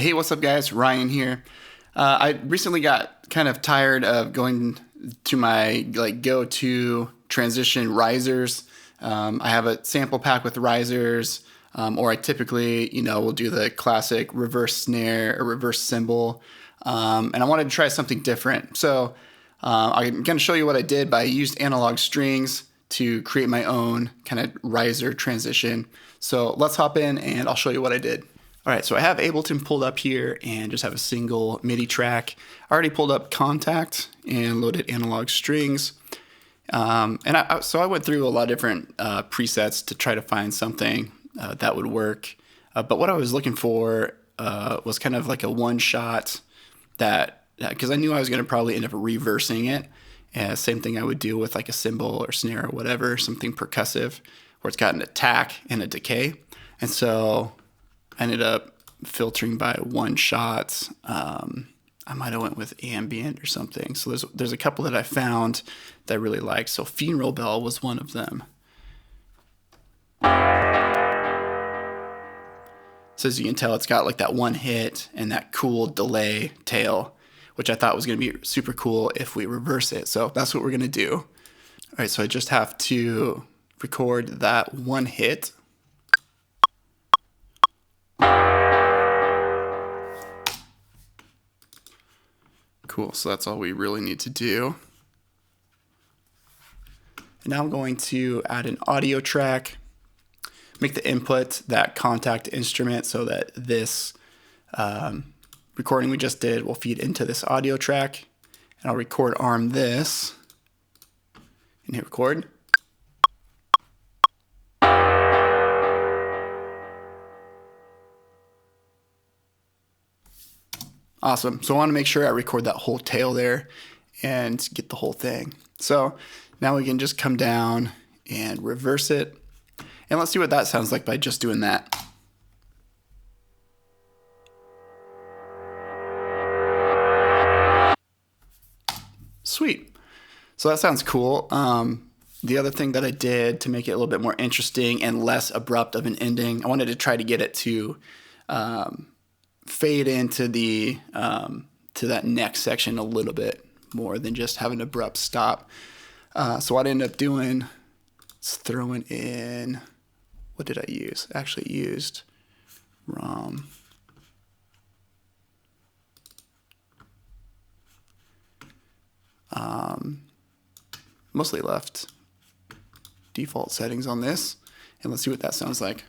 Hey, what's up, guys? Ryan here. I recently got kind of tired of going to my go-to transition risers. I have a sample pack with risers, or I typically, will do the classic reverse snare or reverse cymbal. And I wanted to try something different. So I'm going to show you what I did, but I used analog strings to create my own kind of riser transition. So let's hop in and I'll show you what I did. All right, so I have Ableton pulled up here and just have a single MIDI track. I already pulled up Contact and loaded analog strings. So I went through a lot of different presets to try to find something that would work. But what I was looking for was kind of like a one-shot because I knew I was going to probably end up reversing it. Same thing I would do with like a cymbal or snare or whatever, something percussive where it's got an attack and a decay. And so I ended up filtering by one shot. I might have went with ambient or something. So there's a couple that I found that I really liked. So Funeral Bell was one of them. So as you can tell, it's got like that one hit and that cool delay tail, which I thought was going to be super cool if we reverse it. So that's what we're going to do. All right, so I just have to record that one hit. Cool, so that's all we really need to do. And now I'm going to add an audio track, make the input that contact instrument so that this recording we just did will feed into this audio track. And I'll record arm this and hit record. Awesome. So I want to make sure I record that whole tail there and get the whole thing. So now we can just come down and reverse it. And let's see what that sounds like by just doing that. Sweet. So that sounds cool. The other thing that I did to make it a little bit more interesting and less abrupt of an ending, I wanted to try to get it to fade into the to that next section a little bit more than just have an abrupt stop. So what I ended up doing is throwing in, what did I use? I actually used ROM. Mostly left default settings on this, and let's see what that sounds like.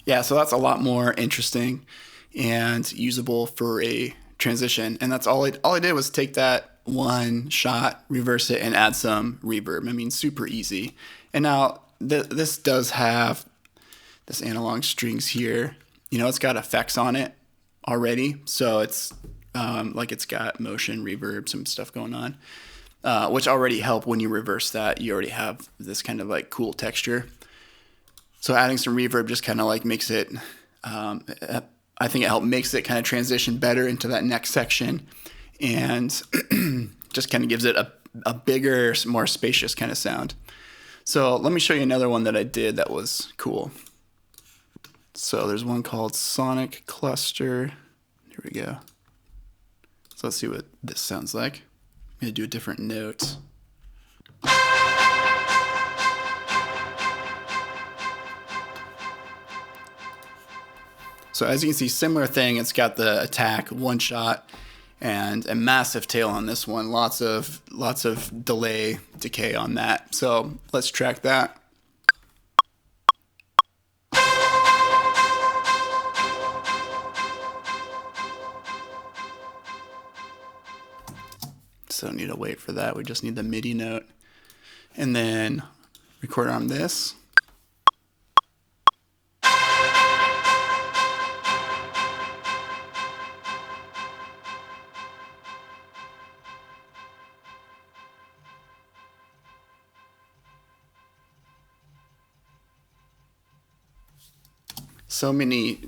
Yeah, so that's a lot more interesting and usable for a transition. And that's all I did was take that one shot, reverse it, and add some reverb. I mean, super easy. And now this does have this analog strings here. It's got effects on it already. So it's it's got motion, reverb, some stuff going on, which already help when you reverse that. You already have this kind of like cool texture. So adding some reverb just kind of like makes it, I think it makes it kind of transition better into that next section, and just kind of gives it a bigger, more spacious kind of sound. So let me show you another one that I did that was cool. So there's one called Sonic Cluster. Here we go. So let's see what this sounds like. I'm going to do a different note. So as you can see, similar thing. It's got the attack, one shot, and a massive tail on this one. Lots of delay, decay on that. So let's track that. So don't need to wait for that. We just need the MIDI note. And then record on this. So many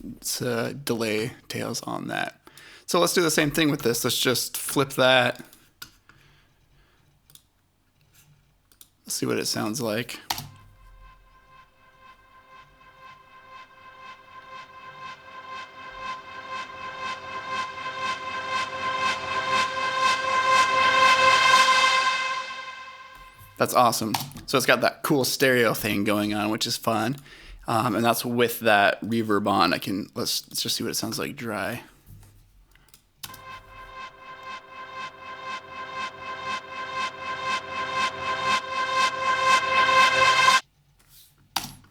delay tails on that. So let's do the same thing with this. Let's just flip that Let's see what it sounds like. That's awesome. So it's got that cool stereo thing going on, which is fun. And that's with that reverb on. Let's just see what it sounds like dry.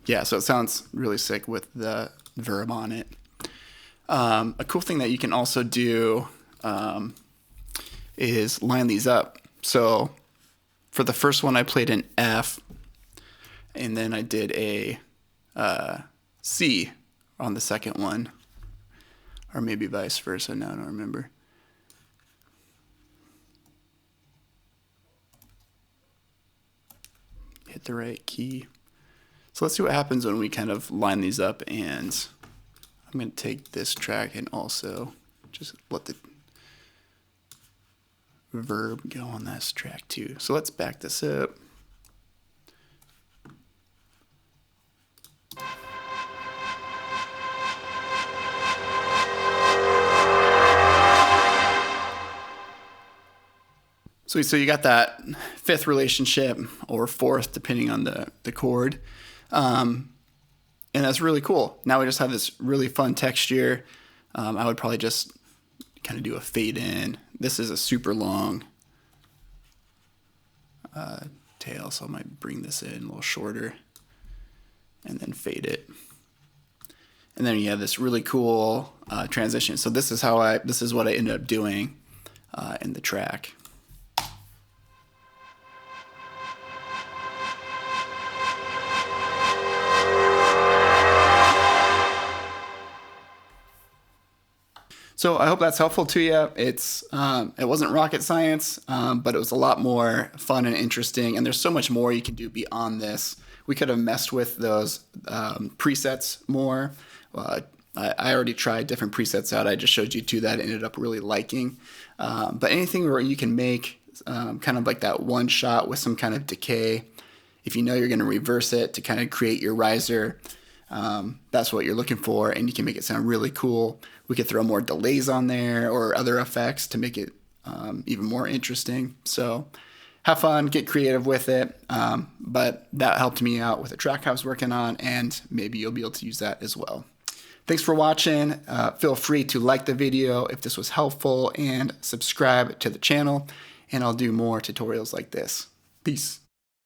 Yeah, so it sounds really sick with the verb on it. A cool thing that you can also do is line these up. So for the first one, I played an F, and then I did a C on the second one, or maybe vice versa. Now I don't remember. Hit the right key. So let's see what happens when we kind of line these up, and I'm going to take this track and also just let the verb go on this track too. So let's back this up. So you got that fifth relationship, or fourth, depending on the chord. And that's really cool. Now we just have this really fun texture. I would probably just kind of do a fade in. This is a super long tail, so I might bring this in a little shorter and then fade it. And then you have this really cool transition. So this is what I ended up doing in the track. So I hope that's helpful to you. It wasn't rocket science, but it was a lot more fun and interesting. And there's so much more you can do beyond this. We could have messed with those presets more. I already tried different presets out. I just showed you two that I ended up really liking. But anything where you can make kind of like that one shot with some kind of decay, if you know you're going to reverse it to kind of create your riser, that's what you're looking for, and you can make it sound really cool. We could throw more delays on there or other effects to make it even more interesting. So have fun, get creative with it. But that helped me out with a track I was working on, and maybe you'll be able to use that as well. Thanks for watching. Feel free to like the video if this was helpful, and subscribe to the channel, and I'll do more tutorials like this. Peace.